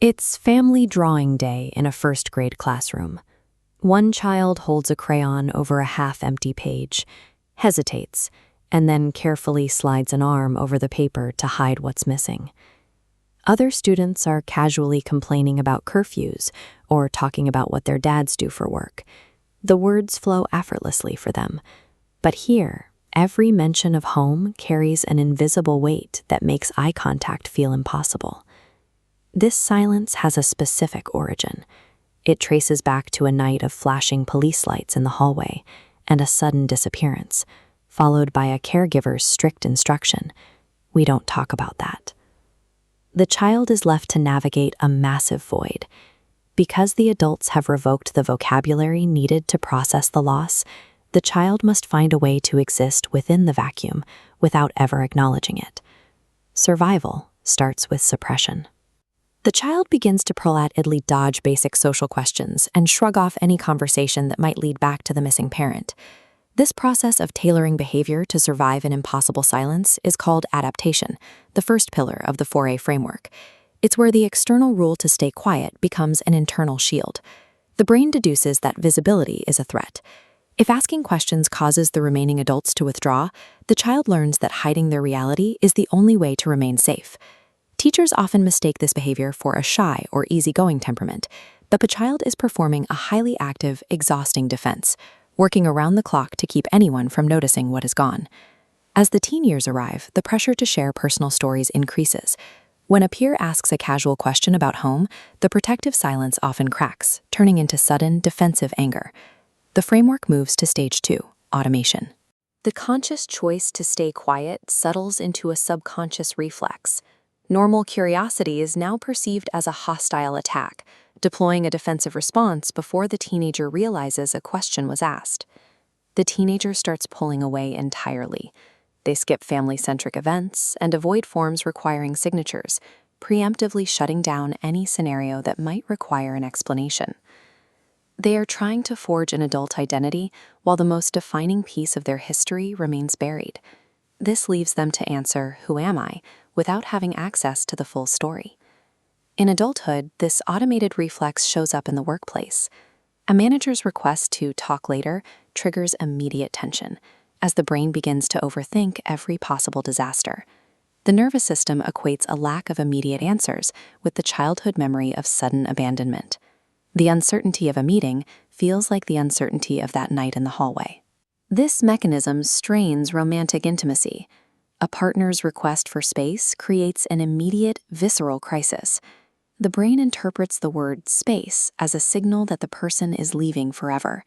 It's family drawing day in a first-grade classroom. One child holds a crayon over a half-empty page, hesitates, and then carefully slides an arm over the paper to hide what's missing. Other students are casually complaining about curfews or talking about what their dads do for work. The words flow effortlessly for them. But here, every mention of home carries an invisible weight that makes eye contact feel impossible. This silence has a specific origin. It traces back to a night of flashing police lights in the hallway and a sudden disappearance, followed by a caregiver's strict instruction: "We don't talk about that." The child is left to navigate a massive void. Because the adults have revoked the vocabulary needed to process the loss, the child must find a way to exist within the vacuum without ever acknowledging it. Survival starts with suppression. The child begins to politely dodge basic social questions and shrug off any conversation that might lead back to the missing parent. This process of tailoring behavior to survive an impossible silence is called adaptation, the first pillar of the 4A framework. It's where the external rule to stay quiet becomes an internal shield. The brain deduces that visibility is a threat. If asking questions causes the remaining adults to withdraw, the child learns that hiding their reality is the only way to remain safe. Teachers often mistake this behavior for a shy or easygoing temperament, but the child is performing a highly active, exhausting defense, working around the clock to keep anyone from noticing what is gone. As the teen years arrive, the pressure to share personal stories increases. When a peer asks a casual question about home, the protective silence often cracks, turning into sudden, defensive anger. The framework moves to stage 2, automation. The conscious choice to stay quiet settles into a subconscious reflex. Normal curiosity is now perceived as a hostile attack, deploying a defensive response before the teenager realizes a question was asked. The teenager starts pulling away entirely. They skip family-centric events and avoid forms requiring signatures, preemptively shutting down any scenario that might require an explanation. They are trying to forge an adult identity while the most defining piece of their history remains buried. This leaves them to answer, "Who am I?" without having access to the full story. In adulthood, this automated reflex shows up in the workplace. A manager's request to talk later triggers immediate tension, as the brain begins to overthink every possible disaster. The nervous system equates a lack of immediate answers with the childhood memory of sudden abandonment. The uncertainty of a meeting feels like the uncertainty of that night in the hallway. This mechanism strains romantic intimacy. A partner's request for space creates an immediate, visceral crisis. The brain interprets the word space as a signal that the person is leaving forever.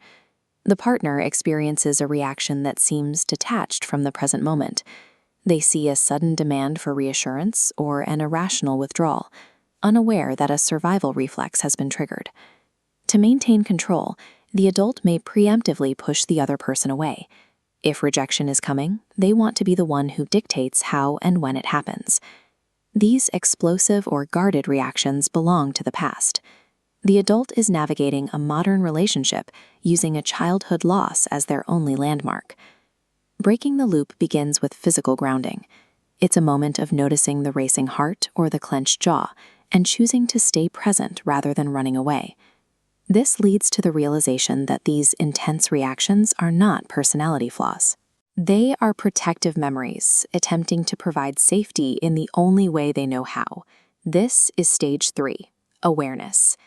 The partner experiences a reaction that seems detached from the present moment. They see a sudden demand for reassurance or an irrational withdrawal, unaware that a survival reflex has been triggered. To maintain control, the adult may preemptively push the other person away. If rejection is coming, they want to be the one who dictates how and when it happens. These explosive or guarded reactions belong to the past. The adult is navigating a modern relationship using a childhood loss as their only landmark. Breaking the loop begins with physical grounding. It's a moment of noticing the racing heart or the clenched jaw and choosing to stay present rather than running away. This leads to the realization that these intense reactions are not personality flaws. They are protective memories, attempting to provide safety in the only way they know how. This is stage 3, awareness.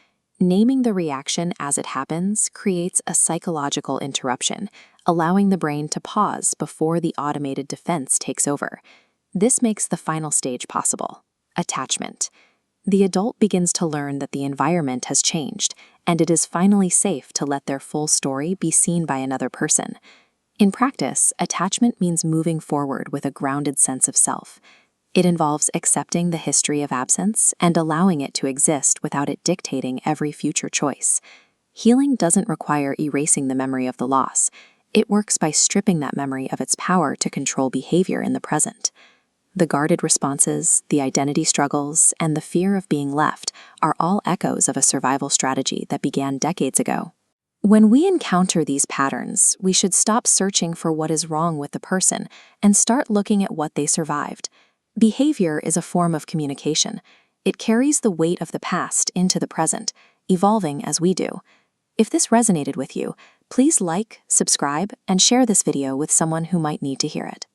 Naming the reaction as it happens creates a psychological interruption, allowing the brain to pause before the automated defense takes over. This makes the final stage possible, attachment. The adult begins to learn that the environment has changed, and it is finally safe to let their full story be seen by another person. In practice, attachment means moving forward with a grounded sense of self. It involves accepting the history of absence and allowing it to exist without it dictating every future choice. Healing doesn't require erasing the memory of the loss. It works by stripping that memory of its power to control behavior in the present. The guarded responses, the identity struggles, and the fear of being left are all echoes of a survival strategy that began decades ago. When we encounter these patterns, we should stop searching for what is wrong with the person and start looking at what they survived. Behavior is a form of communication. It carries the weight of the past into the present, evolving as we do. If this resonated with you, please like, subscribe, and share this video with someone who might need to hear it.